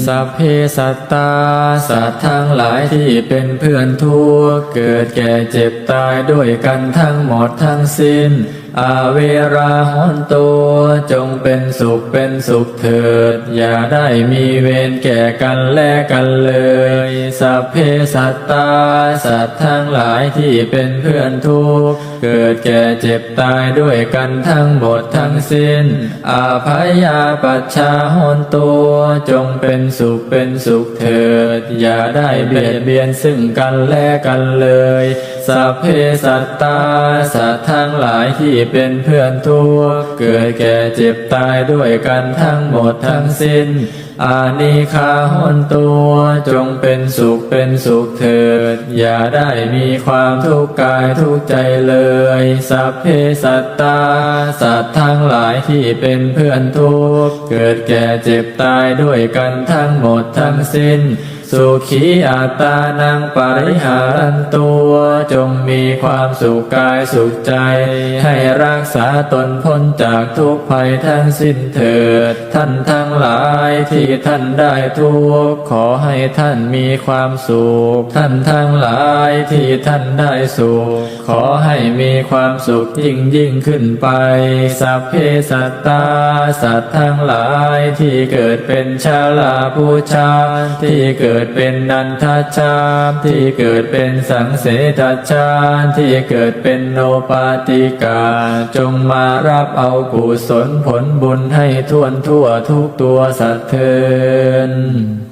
สัพเพสัตตาสัตว์ทั้งหลายที่เป็นเพื่อนทุกข์เกิดแก่เจ็บตายด้วยกันทั้งหมดทั้งสิ้นอาเวราหนตุจงเป็นสุขเถิดอย่าได้มีเวรแก่กันและกันเลยสัพเพสัตตาสัตว์ทั้งหลายที่เป็นเพื่อนทุกข์เกิดแก่เจ็บตายด้วยกันทั้งหมดทั้งสิ้นอาภัยาปัชชาหนตุจงเป็นสุขเถิดอย่าได้เบียดเบียนซึ่งกันและกันเลยสัพเพสัตตาสัตว์ทั้งหลายที่เป็นเพื่อนทุกข์เกิดแก่เจ็บตายด้วยกันทั้งหมดทั้งสิ้นอานิฆาหนตุจงเป็นสุขเถิดอย่าได้มีความทุกข์กายทุกข์ใจเลยสัพเพสัตตาสัตว์ทั้งหลายที่เป็นเพื่อนทุกข์เกิดแก่เจ็บตายด้วยกันทั้งหมดทั้งสิ้นสุขีอัตตานังปริหารันตัวจงมีความสุขกายสุขใจให้รักษาตนพ้นจากทุกภัยทั้งสิ้นเถิดท่านทั้งหลายที่ท่านได้ทุกข์ขอให้ท่านมีความสุขท่านทั้งหลายที่ท่านได้สุขขอให้มีความสุขยิ่งขึ้นไปสัพเพสัตตาสัตว์ทั้งหลายที่เกิดเป็นชาลาภูชาที่เกิดเป็นนันทชาติที่เกิดเป็นสังเสทชาติที่เกิดเป็นโนปาติกาจงมารับเอากุศลผลบุญให้ทั่วทุกตัวสัตว์เถิด